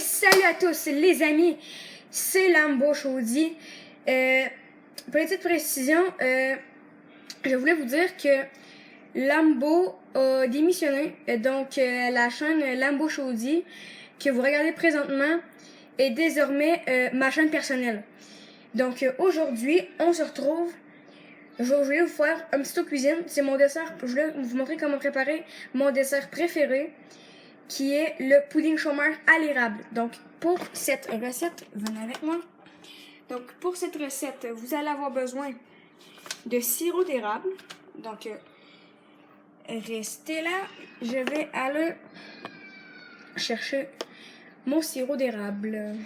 salut à tous les amis, c'est Lambo Chaudy. Petite précision, je voulais vous dire que Lambo a démissionné, donc la chaîne Lambo Chaudy que vous regardez présentement est désormais ma chaîne personnelle. Donc aujourd'hui, on se retrouve. Je voulais vous faire un petit tour cuisine. C'est mon dessert. Je voulais vous montrer comment préparer mon dessert préféré, qui est le pudding chômeur à l'érable. Donc, pour cette recette, venez avec moi. Donc, pour cette recette, vous allez avoir besoin de sirop d'érable. Donc, restez là. Je vais aller chercher mon sirop d'érable.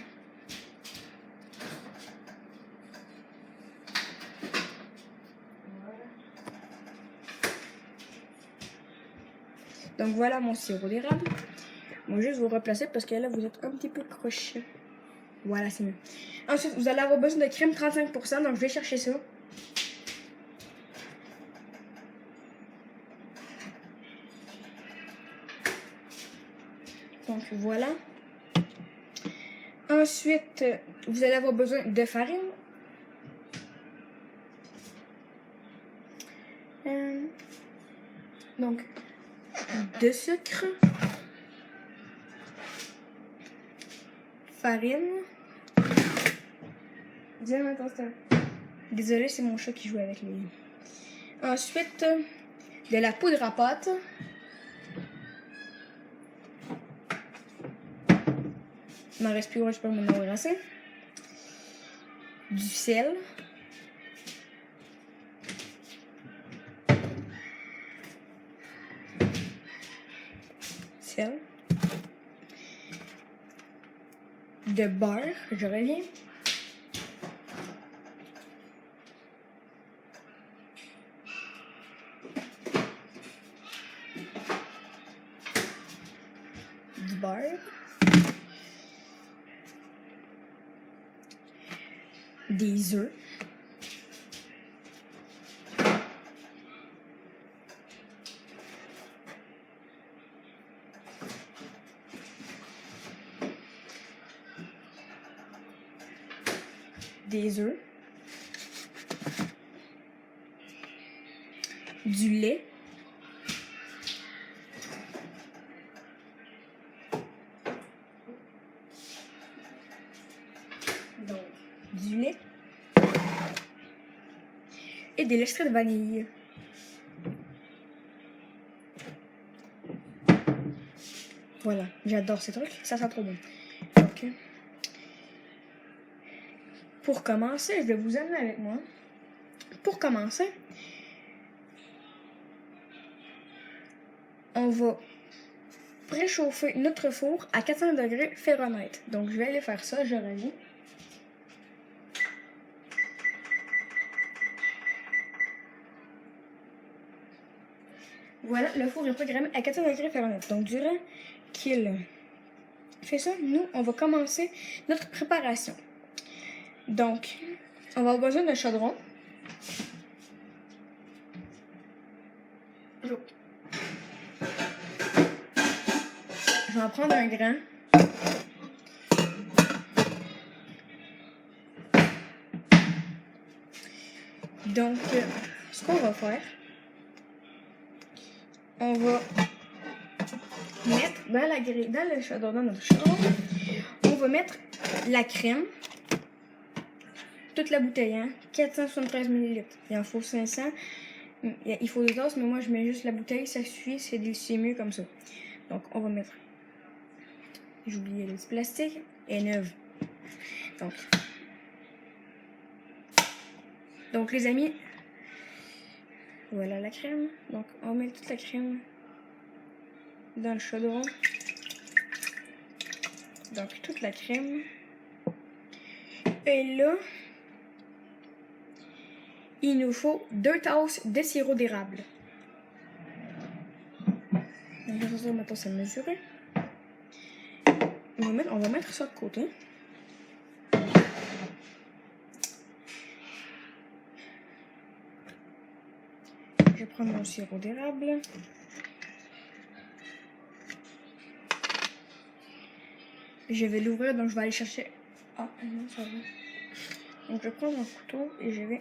Donc, voilà mon sirop d'érable. On va juste vous replacer parce que là, vous êtes un petit peu crochet. Voilà, c'est mieux. Ensuite, vous allez avoir besoin de crème 35%, donc je vais chercher ça. Donc, voilà. Ensuite, vous allez avoir besoin de farine. Donc, de sucre. Farine. Désolé, c'est mon chat qui joue avec lui. Ensuite, de la poudre à pâte. Il m'en reste plus, je peux m'en avoir assez. Du sel. Sel. De beurre, je reviens. Du beurre. Des œufs. Des œufs. Du lait. Donc, du lait. Et de l'extrait de vanille. Voilà, j'adore ces trucs, ça sent trop bon. Donc, pour commencer, je vais vous amener avec moi. Pour commencer, on va préchauffer notre four à 400 degrés Fahrenheit. Donc, je vais aller faire ça, je reviens. Voilà, le four est programmé à 400 degrés Fahrenheit. Donc, durant qu'il fait ça, nous, on va commencer notre préparation. Donc, on va avoir besoin d'un chaudron. Je vais en prendre un grand. Donc, ce qu'on va faire, on va mettre dans le chaudron, dans notre chaudron, on va mettre la crème. Toute la bouteille, hein? 473 ml. Il en faut 500. Il faut 2 tasses, mais moi je mets juste la bouteille, ça suffit, c'est mieux comme ça. Donc on va mettre. J'ai oublié le petit plastique. Et neuve. Donc les amis, voilà la crème. Donc on met toute la crème dans le chaudron. Donc toute la crème. Et là, il nous faut 2 tasses de sirop d'érable. Donc, je vais mettre ça mesuré. On va mettre ça de côté. Je prends mon sirop d'érable. je vais l'ouvrir, donc je vais aller chercher... Ah, non, ça va. Donc je vais prendre un couteau et je vais...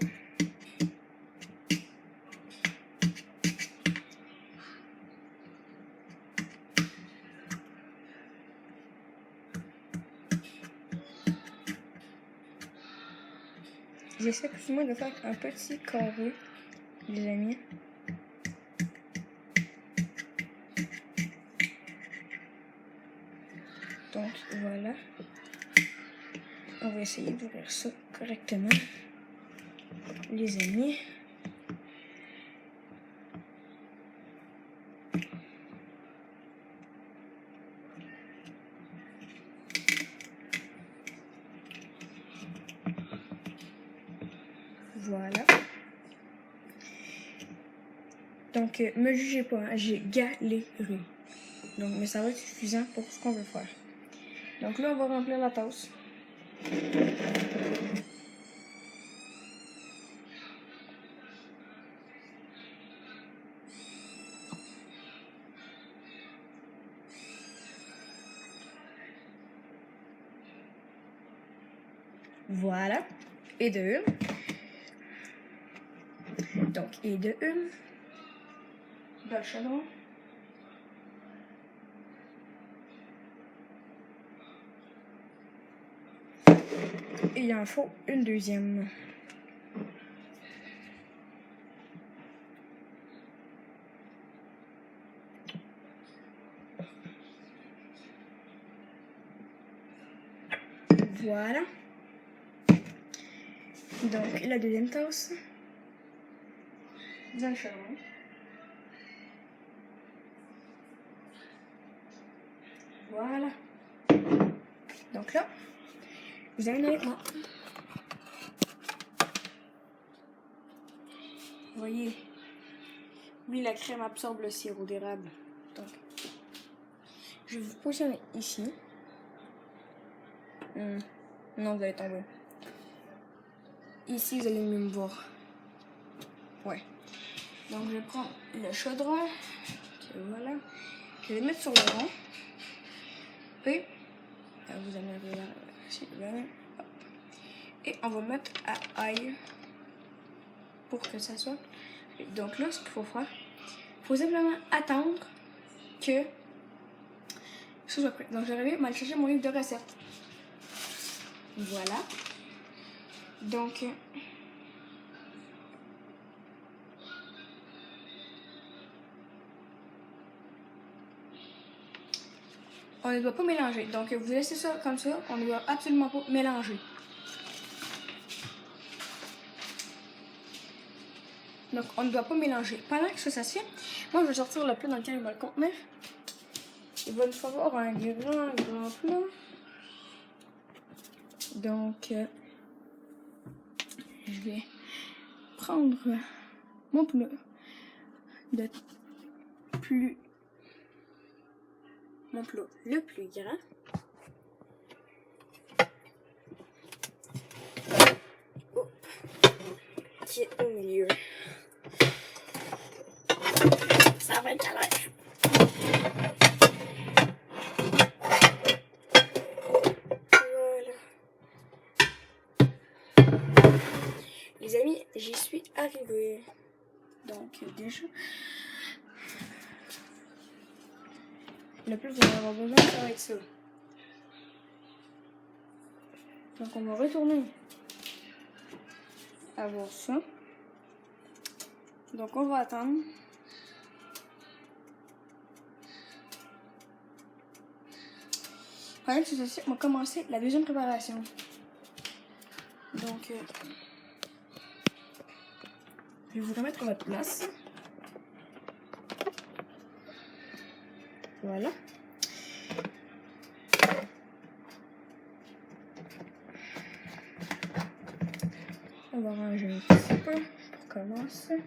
J'essaie plus ou moins de faire un petit carré, les amis. Donc voilà. On va essayer d'ouvrir ça correctement, les amis. Voilà. Donc, me jugez pas, hein, j'ai galéré. Donc, mais ça va être suffisant pour ce qu'on veut faire. Donc là, on va remplir la tasse. Voilà. Et de une. Donc, et de une. Dans le chaudron. Et il en faut une deuxième. Voilà. Donc, la deuxième tasse. Dans le chaudron. Voilà. Donc là, vous allez avec moi. Vous voyez, oui, la crème absorbe le sirop d'érable. Donc, je vais vous positionner ici. Non, vous allez tomber. Ici, vous allez mieux me voir. Ouais. Donc, je prends le chaudron. Voilà. Je vais le mettre sur le rond. Et vous allez là. Et on va mettre à ail pour que ça soit. Donc là, ce qu'il faut faire, il faut simplement attendre que ce soit prêt. Donc je vais aller chercher mon livre de recettes. Voilà. Donc on ne doit pas mélanger. Donc vous laissez ça comme ça, on ne doit absolument pas mélanger. Donc on ne doit pas mélanger. Pendant que ça se fait, moi je vais sortir le plat dans lequel il va le contenir. Il va nous falloir un grand plat. Donc je vais prendre mon plat mon plat le plus grand. Qui est au milieu. Ça va être à l'air. Voilà. Les amis, j'y suis arrivée. Donc déjà, le plus vous allez avoir besoin, ça va être ça. Donc on va retourner à voir ça. Donc on va attendre. Pendant que ceci, on va commencer la deuxième préparation. Donc je vais vous remettre à votre place. Voilà. On va ranger un petit peu pour commencer.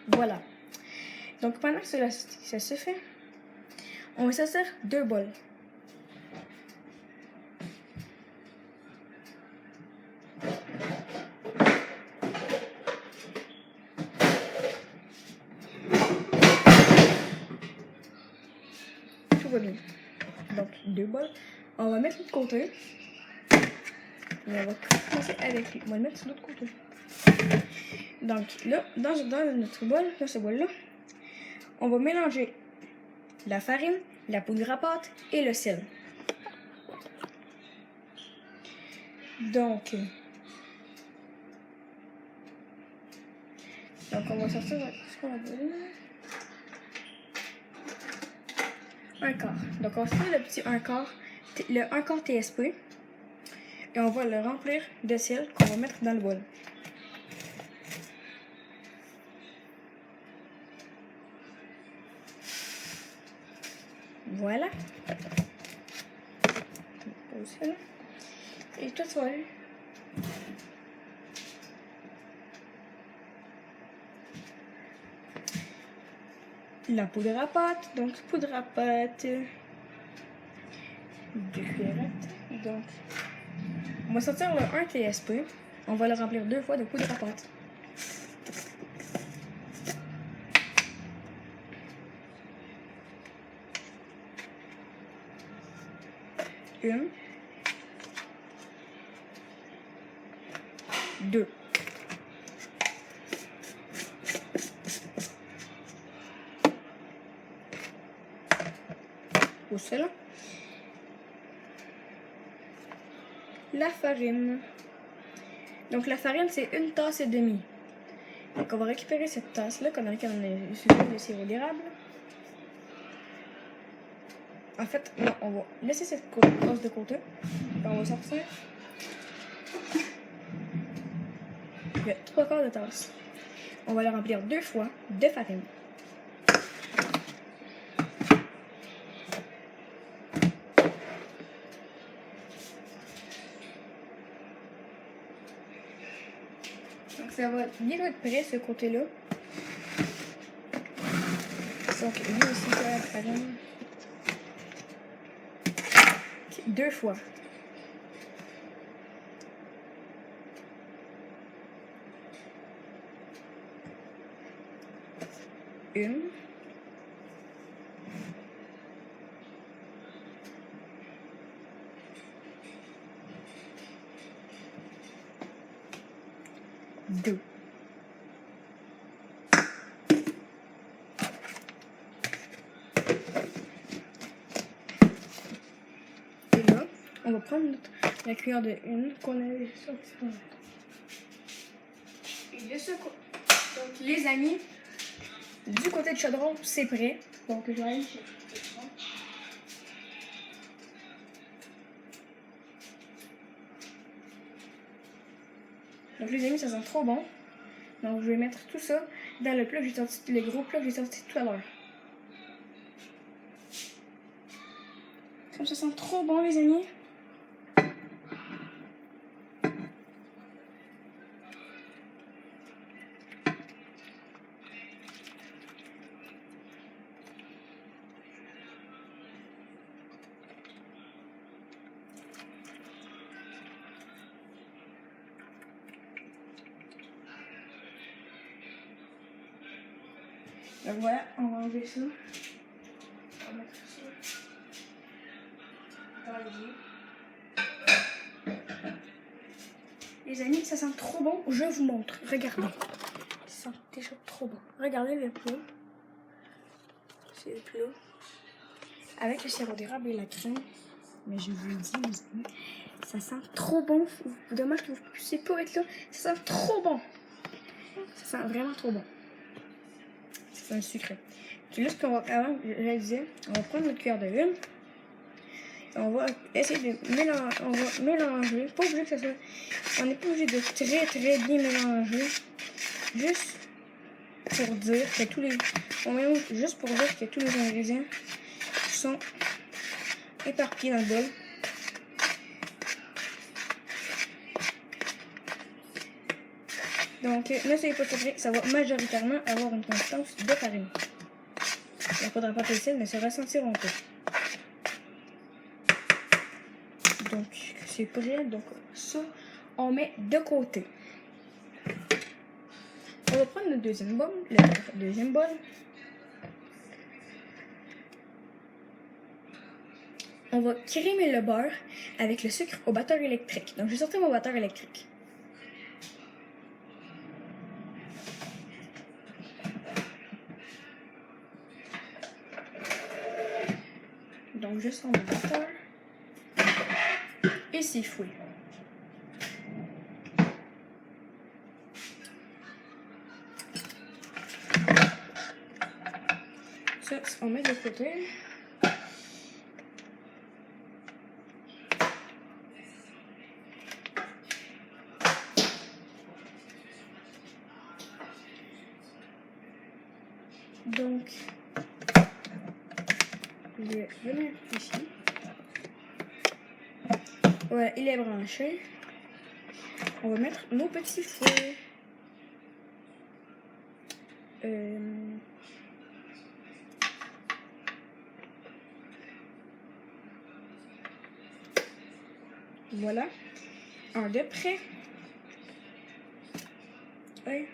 Voilà. Donc pendant que ça se fait, on va s'asseoir 2 bols. tout va bien. Donc, 2 bols. On va mettre de côté. Et on va commencer avec lui. On va le mettre sur l'autre côté. Donc, là, dans notre bol, dans ce bol-là, on va mélanger la farine, la poudre à pâte et le sel. Donc on va sortir ce qu'on va dire. Un quart. Donc on va sortir le petit le 1 quart TSP. Et on va le remplir de sel qu'on va mettre dans le bol. Voilà. Et toi, tu vas aller. La poudre à pâte. Donc, poudre à pâte. 2 cuillerettes. Donc, on va sortir le 1 TSP. On va le remplir 2 fois de poudre à pâte. Une. 2. Au sel. La farine. Donc la farine, c'est 1 tasse et demie. Donc on va récupérer cette tasse-là dans laquelle on a sucré le sirop d'érable. En fait, non, on va laisser cette tasse de côté. On va sortir. Il y a 3 quarts de tasse. On va la remplir 2 fois de farine. Donc ça va bien être prêt ce côté-là. Donc lui aussi ça la farine. 2 fois. Une. Deux. Et là, on va prendre la cuillère de une qu'on avait sortie. Et de ce côté. Donc les amis, du côté de chaudron, c'est prêt. Donc je vais aller chercher. Donc les amis, ça sent trop bon. Donc je vais mettre tout ça dans le plat que j'ai sorti, le gros plat que j'ai sorti tout à l'heure. Comme ça sent trop bon les amis. Donc voilà, on va enlever ça. On va mettre ça dans le jus. Les amis, ça sent trop bon. Je vous montre. Regardez. Ça sent déjà trop bon. Regardez le plat. C'est le plat. Avec le sirop d'érable et la crème. Mais je vous le dis, les amis, ça sent trop bon. Dommage que vous ne puissiez pas être là. Ça sent trop bon. Ça sent vraiment trop bon. C'est un sucré. C'est là ce qu'on va, avant, je le disais, on va prendre notre cuillère de lune. On va essayer de mélanger. On va mélanger. Pas obligé que ça soit. On n'est pas obligé de très bien mélanger. Juste pour dire que tous les. On mélange juste pour dire que tous les ingrédients sont éparpillés dans le bol. Donc, n'essayez pas de surpris, ça va majoritairement avoir une consistance de farine. La poudre à pâte et le sel ne se ressentiront pas. Donc, c'est prêt. Donc, ça, on met de côté. On va prendre le deuxième bol. on va crémer le beurre avec le sucre au batteur électrique. Donc, je vais sortir mon batteur électrique. Donc, je sors mon batteur. Et c'est fouillé. Ça, on met de côté. Donc, je vais venir ici. Voilà, il est branché. On va mettre nos petits fouets. Voilà. Un de près. Ouais.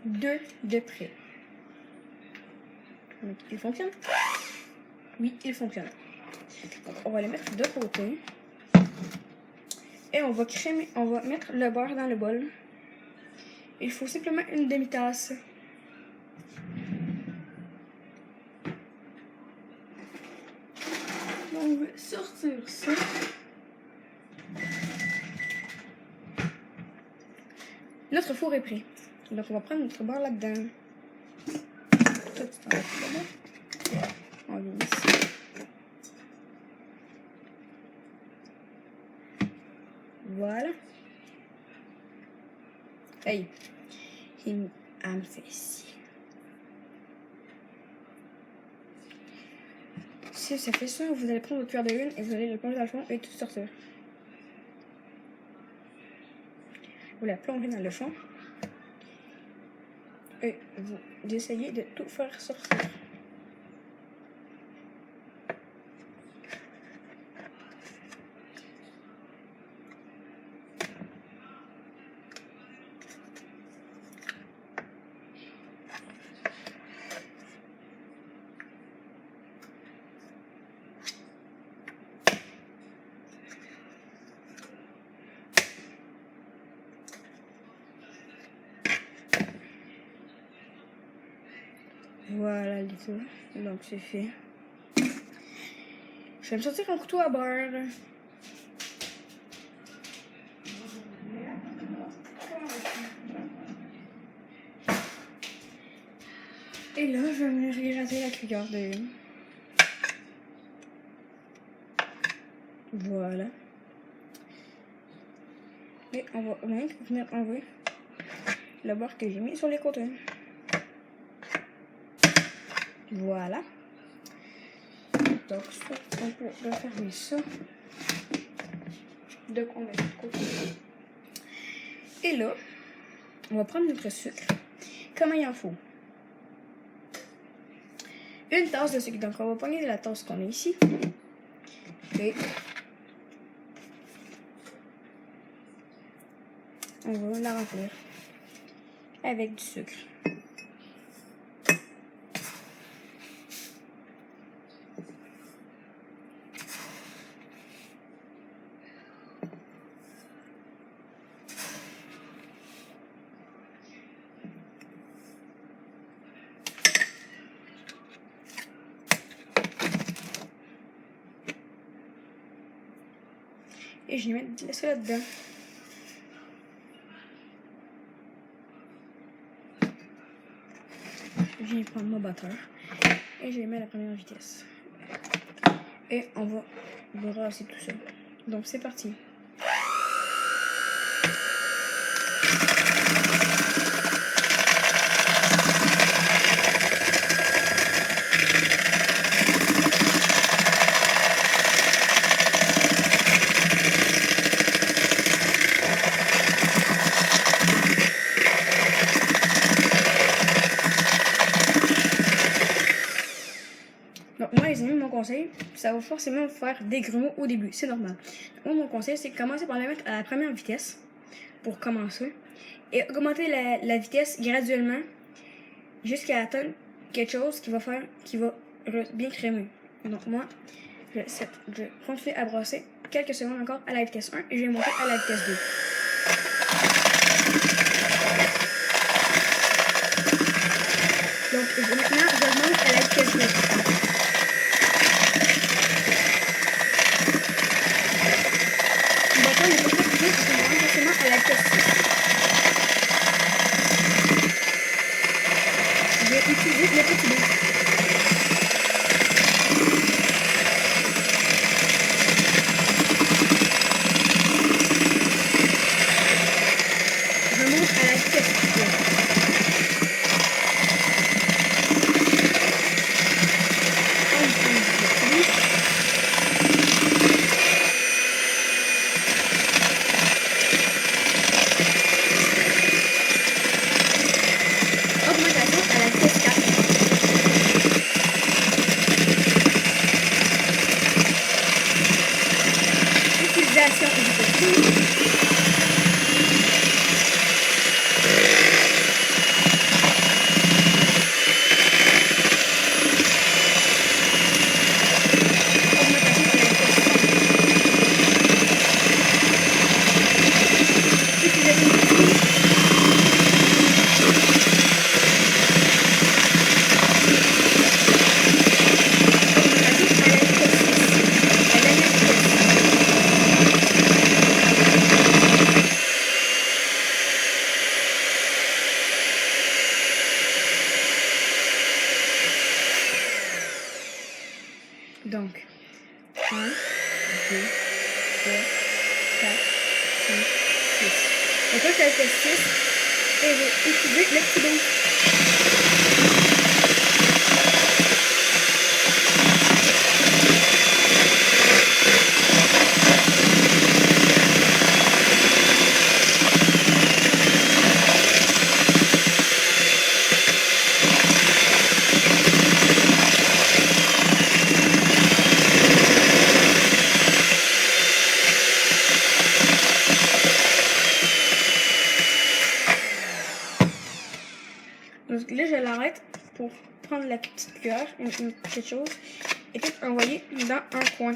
Deux de près. Donc, il fonctionne? Oui, il fonctionne. Donc, on va les mettre de côté. Et on va mettre le beurre dans le bol. Il faut simplement une demi-tasse. On va sortir ça. Notre four est prêt. Donc on va prendre notre beurre là-dedans. Tout là-bas. On vient ici. Voilà. Hey, elle me fait ici. Si ça fait ça, vous allez prendre votre cuillère de lune et vous allez le plonger dans le fond et tout sortir. Vous la plongez dans le fond et vous essayez de tout faire sortir. Voilà les tout. Donc c'est fait. Je vais me sortir un couteau à beurre. Et là, je vais venir gratter la cuillère de lune. Voilà. Et on va venir enlever le beurre que j'ai mis sur les côtés. Voilà. Donc, ça, on peut refermer ça. Donc, on met de côté. Et là, on va prendre notre sucre. Comme il en faut. Une tasse de sucre. Donc, on va prendre la tasse qu'on a ici. Et on va la remplir avec du sucre. Et je vais mettre ça là-dedans. Je vais prendre mon batteur et je vais mettre à la première vitesse. Et on va brasser tout ça. Donc c'est parti. Donc moi les amis, mon conseil, ça va forcément vous faire des grumeaux au début, c'est normal. Moi, mon conseil, c'est de commencer par le mettre à la première vitesse, pour commencer, et augmenter la vitesse graduellement, jusqu'à atteindre quelque chose qui va bien crémer. Donc moi, je continue à brasser quelques secondes encore à la vitesse 1 et je vais monter à la vitesse 2. Donc maintenant, j'augmente à la vitesse 2. Le bâton n'est pas très vite, parce qu'on va forcément à la vitesse 6. Je vais utiliser le petit bout. Je monte à la vitesse 3. Augmentation à la vitesse 4. Utilisation du petit. Donc, 1, 2, 3, 4, 5, 6. Donc là, je fais 6 et je vais utiliser le petit bout. Donc là, je l'arrête pour prendre la petite cuillère, quelque chose, et tout envoyer dans un coin.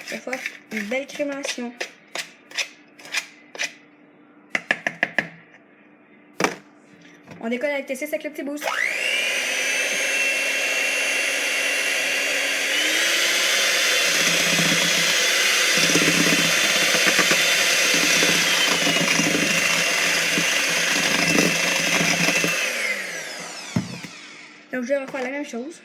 Ça va faire une belle crémation. On décolle avec T6 avec le petit boost. Donc je vais refaire la même chose.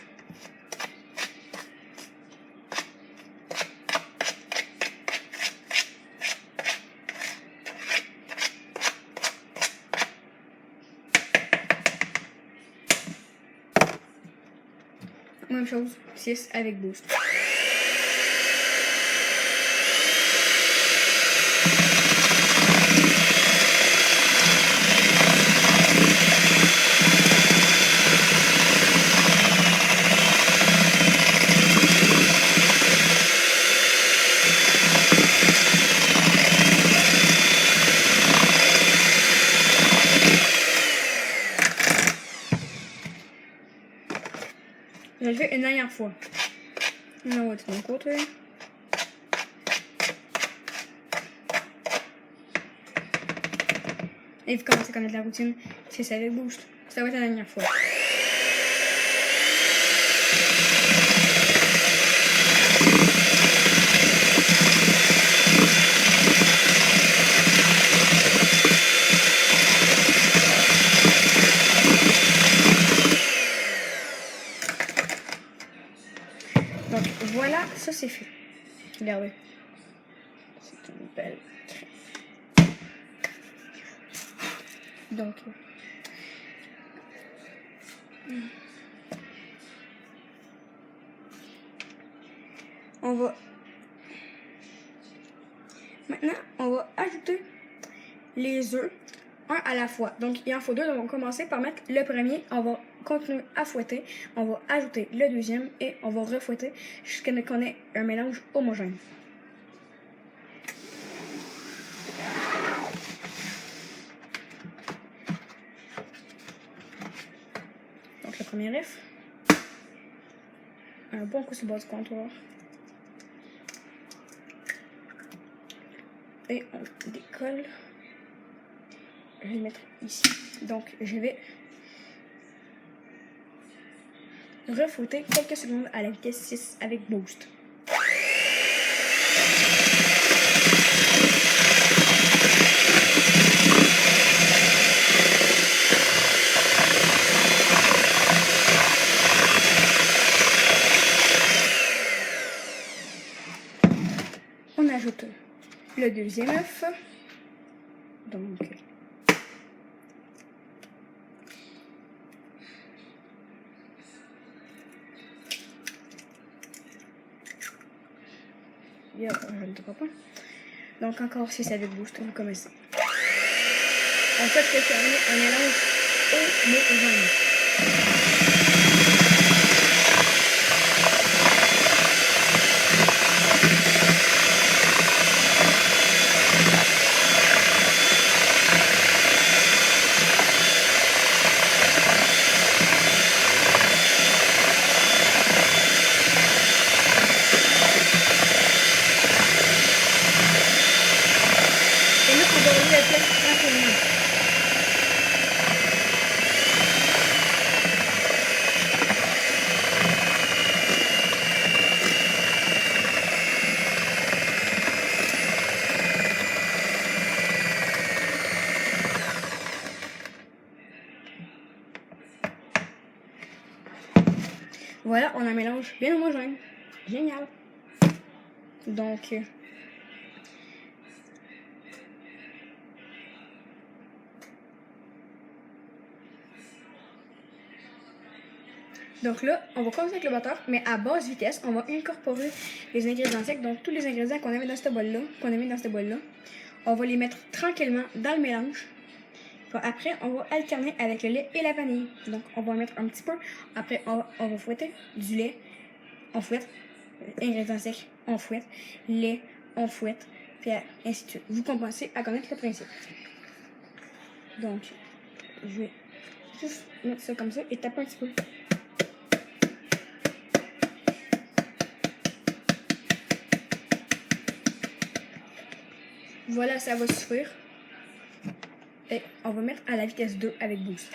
Même chose, 6 avec boost. Je le fais une dernière fois. On va de mon côté. Et vous commencez à connaître la routine. C'est ça avec boost. Ça va être la dernière fois. Donc voilà, ça c'est fait. Regardez. C'est une belle crème. Donc, on va maintenant on va ajouter les œufs un à la fois. Donc il en faut deux, donc on va commencer par mettre le premier. On va continuer à fouetter. On va ajouter le deuxième et on va refouetter jusqu'à ce qu'on ait un mélange homogène. Donc le premier riff. Un bon coup sur le bas du comptoir. Et on décolle. Je vais le mettre ici. Donc je vais refouetter quelques secondes à la vitesse 6 avec boost. On ajoute le deuxième œuf. Donc je ne te vois pas. Donc encore 6 avec boost, vous commencez. En fait, je fais un mélange homogène. Voilà, on a un mélange bien homogène. Génial. Donc, là, on va commencer avec le batteur, mais à basse vitesse, on va incorporer les ingrédients secs. Donc tous les ingrédients qu'on a mis dans ce bol-là, on va les mettre tranquillement dans le mélange. Après, on va alterner avec le lait et la vanille. Donc, on va en mettre un petit peu. Après, on va fouetter du lait. On fouette. Ingrédients secs, on fouette. Lait, on fouette. Puis ainsi de suite. Vous commencez à connaître le principe. Donc, je vais juste mettre ça comme ça et taper un petit peu. Voilà, ça va suffire. Et on va mettre à la vitesse 2 avec boost.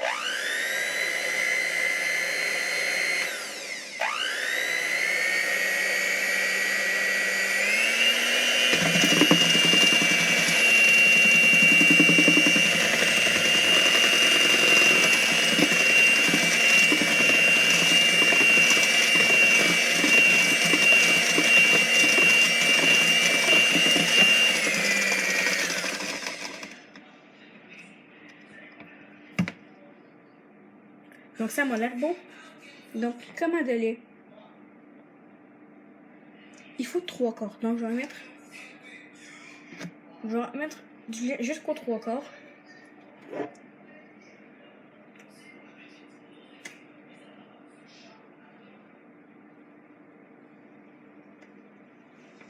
Donc ça m'a l'air bon. Donc comment de lait? Il faut 3 quarts. Donc je vais mettre du lait jusqu'aux 3 quarts.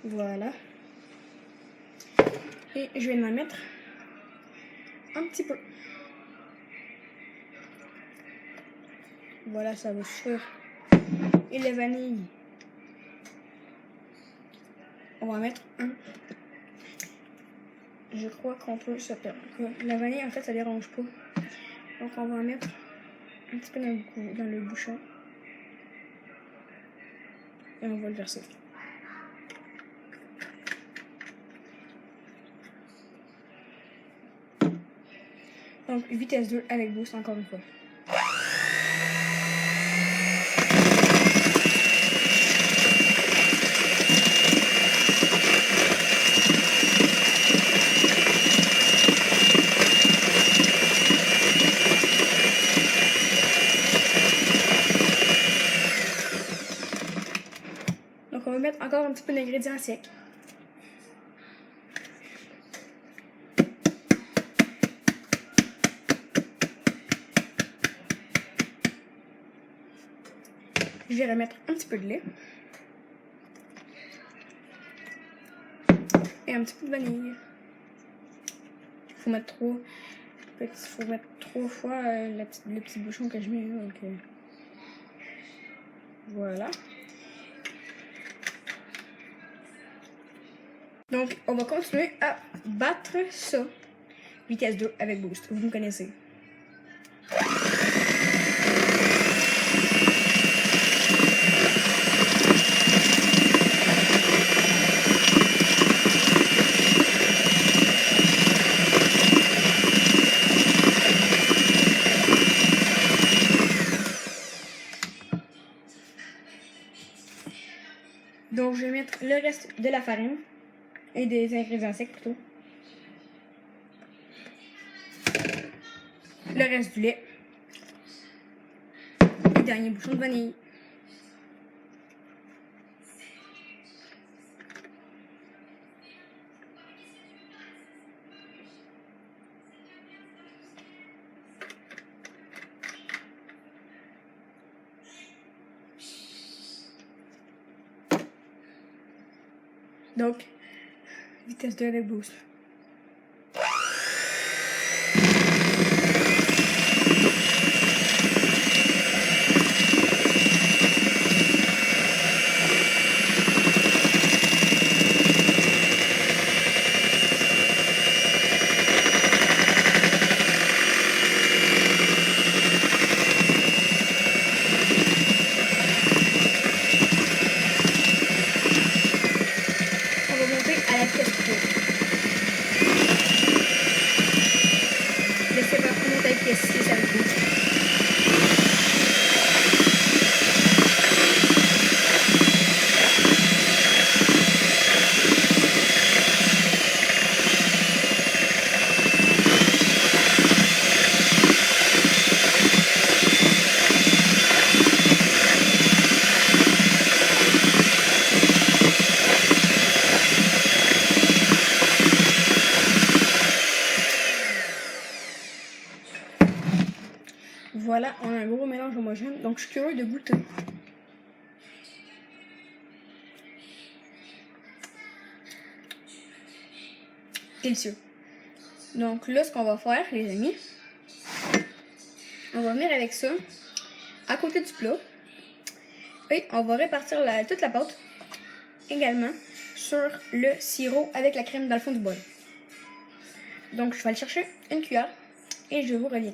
Voilà. Et je vais m'en mettre un petit peu. Voilà, ça va suffire. Et la vanille. On va mettre un. Je crois qu'on peut se perdre. La vanille, en fait, ça dérange pas. Donc, on va en mettre un petit peu dans le bouchon. Et on va le verser. Donc, vitesse 2 avec boost encore une fois. Donc, on va mettre encore un petit peu d'ingrédients secs. Je vais remettre un petit peu de lait. Et un petit peu de vanille. Faut mettre trois fois le petit bouchon que je mets. Donc, voilà. Donc, on va continuer à battre ça. Vitesse 2 avec boost. Vous me connaissez. Donc, je vais mettre le reste de la farine et des ingrédients secs plutôt. Le reste du lait. Et dernier bouchon de vanille. Donc, vitesse 2 avec boost. On va monter à la pièce 3. Laissez voir monter à la pièce 6 avec vous. Voilà, on a un gros mélange homogène. Donc, je suis curieux de goûter. Délicieux. Donc là, ce qu'on va faire, les amis, on va venir avec ça à côté du plat. Et on va répartir toute la pâte également sur le sirop avec la crème dans le fond du bol. Donc, je vais aller chercher une cuillère et je vous reviens.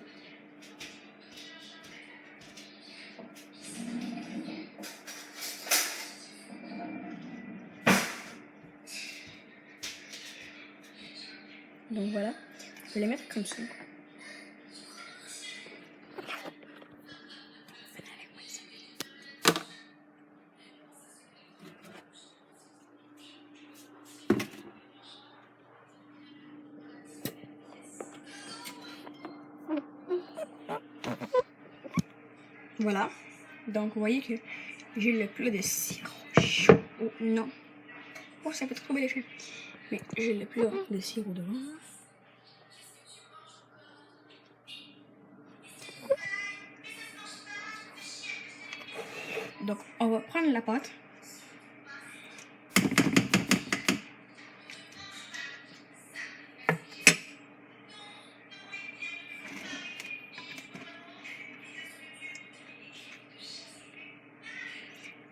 Donc voilà, je vais les mettre comme ça. Voilà, donc vous voyez que j'ai le plat de sirop chaud. Oh non, oh ça peut trop bel effet. Mais j'ai le plat de sirop devant. Donc on va prendre la pâte.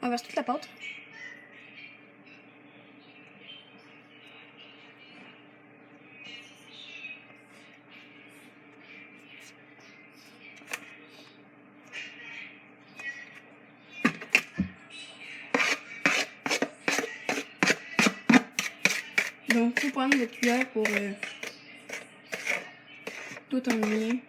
On verse toute la pâte. Donc, vous prenez votre cuillère pour tout enlever.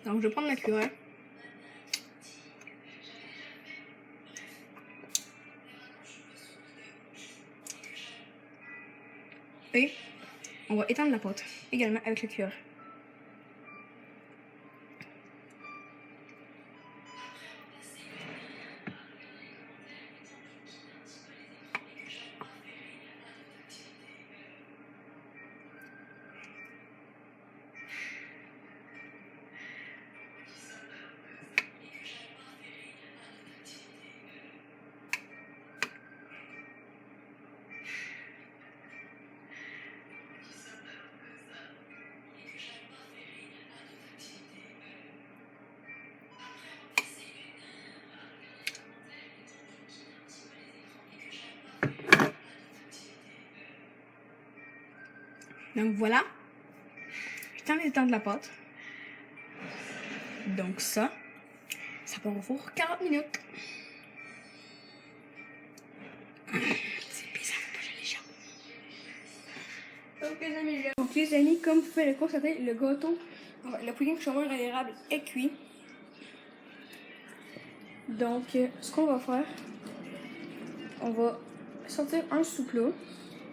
Donc, je vais prendre ma cuillère. Et on va étendre la pâte également avec la cuillère. Donc voilà, je tends les temps de la pâte. Donc ça part au four 40 minutes. C'est bizarre, faut pas que je les jambes. Donc les amis, comme vous pouvez le constater, le gâteau, le pudding chômeur à l'érable est cuit. Donc ce qu'on va faire, on va sortir un sous-plat,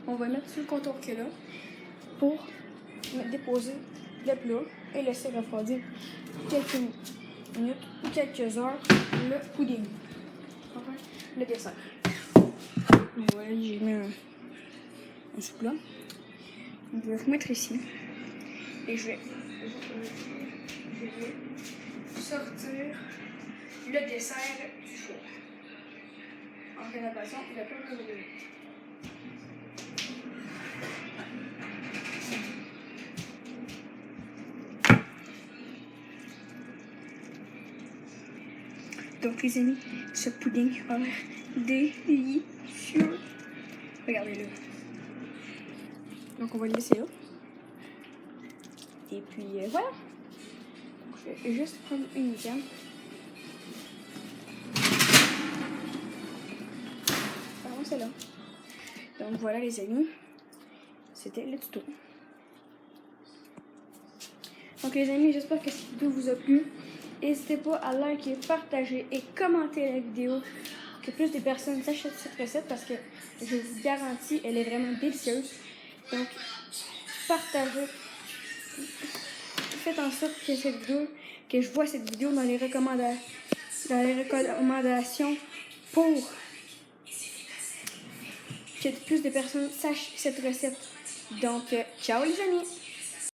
on va mettre sur le contour qu'il y a là, pour déposer le plat et laisser refroidir quelques minutes ou quelques heures le pudding. Enfin, le dessert. Voilà, j'ai mis un sous-plat. Je vais vous mettre ici et je vais sortir le dessert du four. En rénovation, il a pas de Donc les amis, ce pudding a l'air délicieux. Regardez-le. Donc on va le laisser là. Et puis voilà. Donc, je vais juste prendre une micaine. Pardon, c'est là. Donc voilà les amis. C'était le tuto. Donc les amis, j'espère que cette vidéo vous a plu. N'hésitez pas à liker, partager et commenter la vidéo pour que plus de personnes sachent cette recette parce que je vous garantis, elle est vraiment délicieuse. Donc, partagez. Faites en sorte que je vois cette vidéo dans les recommandations pour que plus de personnes sachent cette recette. Donc, ciao les amis!